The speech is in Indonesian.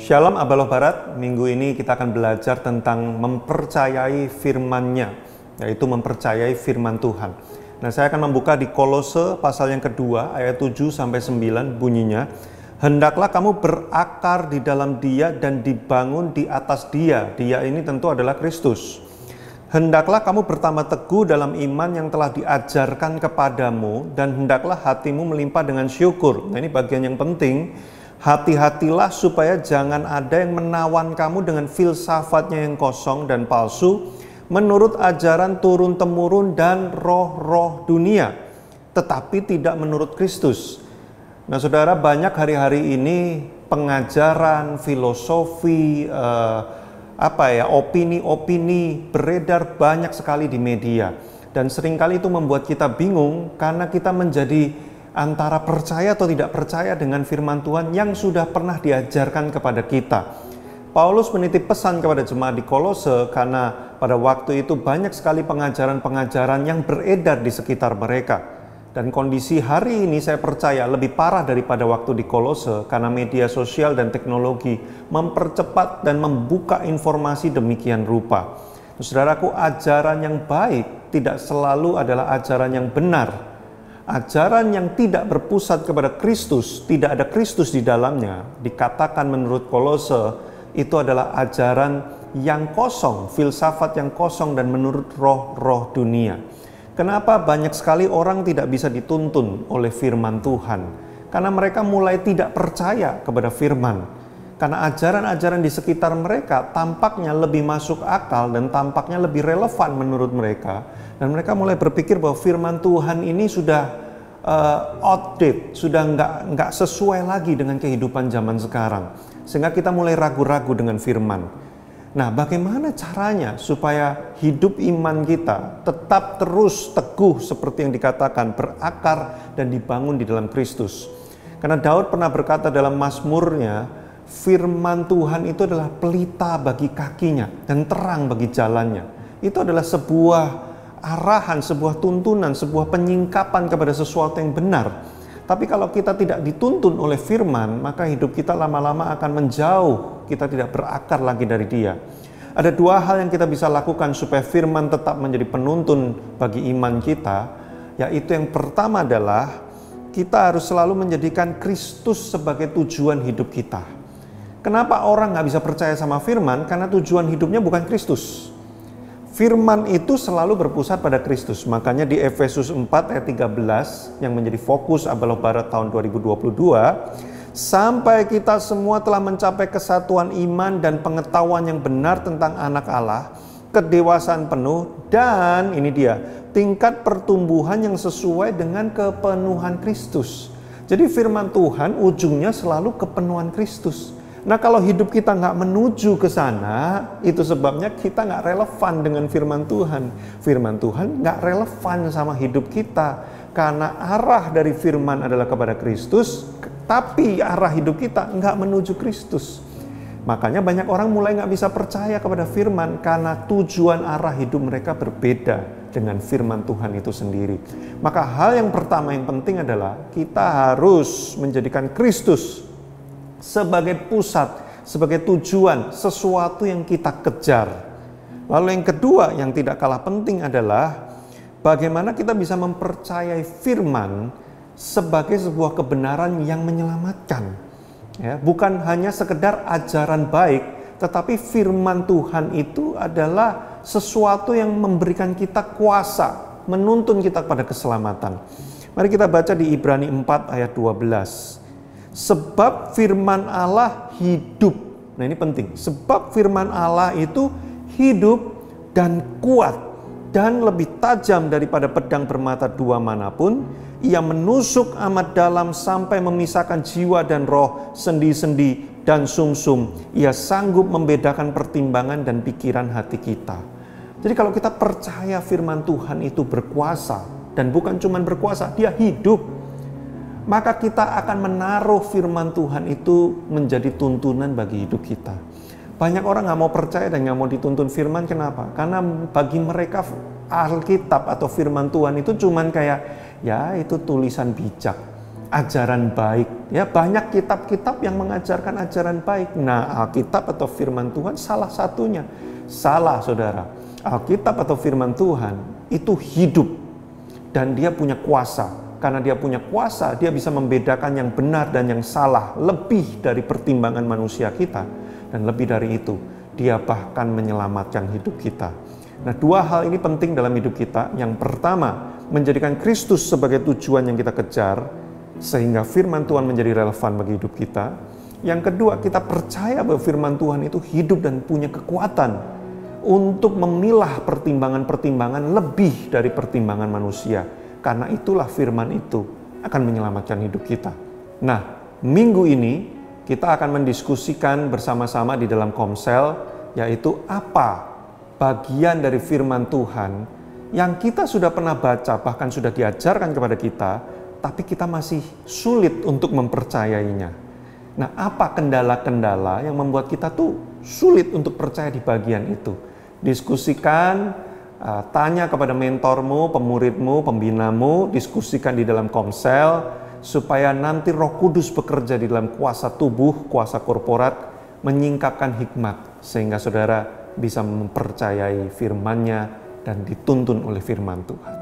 Shalom Abaloh Barat, minggu ini kita akan belajar tentang mempercayai firman-Nya, yaitu mempercayai firman Tuhan. Nah, saya akan membuka di Kolose pasal yang kedua, ayat 7-9 bunyinya, "Hendaklah kamu berakar di dalam Dia dan dibangun di atas Dia." Dia ini tentu adalah Kristus. "Hendaklah kamu bertambah teguh dalam iman yang telah diajarkan kepadamu, dan hendaklah hatimu melimpah dengan syukur." Nah, ini bagian yang penting. Hati-hatilah supaya jangan ada yang menawan kamu dengan filsafatnya yang kosong dan palsu, menurut ajaran turun-temurun dan roh-roh dunia, tetapi tidak menurut Kristus. Nah, saudara, banyak hari-hari ini pengajaran, filosofi, opini-opini beredar banyak sekali di media. Dan seringkali itu membuat kita bingung karena kita menjadi antara percaya atau tidak percaya dengan firman Tuhan yang sudah pernah diajarkan kepada kita. Paulus menitip pesan kepada jemaat di Kolose karena pada waktu itu banyak sekali pengajaran-pengajaran yang beredar di sekitar mereka. Dan kondisi hari ini saya percaya lebih parah daripada waktu di Kolose karena media sosial dan teknologi mempercepat dan membuka informasi demikian rupa. Saudaraku, ajaran yang baik tidak selalu adalah ajaran yang benar. Ajaran yang tidak berpusat kepada Kristus, tidak ada Kristus di dalamnya, dikatakan menurut Kolose, itu adalah ajaran yang kosong, filsafat yang kosong dan menurut roh-roh dunia. Kenapa banyak sekali orang tidak bisa dituntun oleh firman Tuhan? Karena mereka mulai tidak percaya kepada firman. Karena ajaran-ajaran di sekitar mereka tampaknya lebih masuk akal dan tampaknya lebih relevan menurut mereka. Dan mereka mulai berpikir bahwa firman Tuhan ini sudah outdated, sudah nggak sesuai lagi dengan kehidupan zaman sekarang. Sehingga kita mulai ragu-ragu dengan firman. Nah, bagaimana caranya supaya hidup iman kita tetap terus teguh seperti yang dikatakan, berakar dan dibangun di dalam Kristus. Karena Daud pernah berkata dalam Mazmurnya, firman Tuhan itu adalah pelita bagi kakinya dan terang bagi jalannya. Itu adalah sebuah arahan, sebuah tuntunan, sebuah penyingkapan kepada sesuatu yang benar. Tapi kalau kita tidak dituntun oleh firman, maka hidup kita lama-lama akan menjauh, kita tidak berakar lagi dari Dia. Ada dua hal yang kita bisa lakukan supaya firman tetap menjadi penuntun bagi iman kita, yaitu yang pertama adalah kita harus selalu menjadikan Kristus sebagai tujuan hidup kita. Kenapa orang nggak bisa percaya sama firman? Karena tujuan hidupnya bukan Kristus. Firman itu selalu berpusat pada Kristus. Makanya di Efesus 4 ayat 13 yang menjadi fokus Abaloh Barat tahun 2022, sampai kita semua telah mencapai kesatuan iman dan pengetahuan yang benar tentang anak Allah, kedewasaan penuh, dan ini dia, tingkat pertumbuhan yang sesuai dengan kepenuhan Kristus. Jadi firman Tuhan ujungnya selalu kepenuhan Kristus. Nah, kalau hidup kita nggak menuju ke sana, itu sebabnya kita nggak relevan dengan firman Tuhan. Firman Tuhan nggak relevan sama hidup kita. Karena arah dari firman adalah kepada Kristus, tapi arah hidup kita nggak menuju Kristus. Makanya banyak orang mulai nggak bisa percaya kepada firman, karena tujuan arah hidup mereka berbeda dengan firman Tuhan itu sendiri. Maka hal yang pertama yang penting adalah kita harus menjadikan Kristus sebagai pusat, sebagai tujuan, sesuatu yang kita kejar. Lalu yang kedua yang tidak kalah penting adalah bagaimana kita bisa mempercayai firman sebagai sebuah kebenaran yang menyelamatkan. Ya, bukan hanya sekedar ajaran baik, tetapi firman Tuhan itu adalah sesuatu yang memberikan kita kuasa, menuntun kita pada keselamatan. Mari kita baca di Ibrani 4 ayat 12. Sebab firman Allah hidup. Nah, ini penting. Sebab firman Allah itu hidup dan kuat dan lebih tajam daripada pedang bermata dua manapun. Ia menusuk amat dalam sampai memisahkan jiwa dan roh, sendi-sendi dan sumsum. Ia sanggup membedakan pertimbangan dan pikiran hati kita. Jadi kalau kita percaya firman Tuhan itu berkuasa, dan bukan cuma berkuasa, dia hidup, maka kita akan menaruh firman Tuhan itu menjadi tuntunan bagi hidup kita. Banyak orang nggak mau percaya dan nggak mau dituntun firman. Kenapa? Karena bagi mereka Alkitab atau firman Tuhan itu cuman kayak, ya itu tulisan bijak. ajaran baik. Ya, banyak kitab-kitab yang mengajarkan ajaran baik. Nah, Alkitab atau firman Tuhan salah satunya. Salah, saudara. Alkitab atau firman Tuhan itu hidup dan dia punya kuasa. Karena dia punya kuasa, dia bisa membedakan yang benar dan yang salah lebih dari pertimbangan manusia kita. Dan lebih dari itu, dia bahkan menyelamatkan hidup kita. Nah, dua hal ini penting dalam hidup kita. Yang pertama, menjadikan Kristus sebagai tujuan yang kita kejar, sehingga firman Tuhan menjadi relevan bagi hidup kita. Yang kedua, kita percaya bahwa firman Tuhan itu hidup dan punya kekuatan untuk memilah pertimbangan-pertimbangan lebih dari pertimbangan manusia. Karena itulah firman itu akan menyelamatkan hidup kita. Nah, minggu ini kita akan mendiskusikan bersama-sama di dalam Komsel, yaitu apa bagian dari firman Tuhan yang kita sudah pernah baca, bahkan sudah diajarkan kepada kita, tapi kita masih sulit untuk mempercayainya. Nah, apa kendala-kendala yang membuat kita tuh sulit untuk percaya di bagian itu? Diskusikan, tanya kepada mentormu, pemuridmu, pembinamu, diskusikan di dalam Komsel, supaya nanti Roh Kudus bekerja di dalam kuasa tubuh, kuasa korporat, menyingkapkan hikmat, sehingga saudara bisa mempercayai firman-Nya dan dituntun oleh firman Tuhan.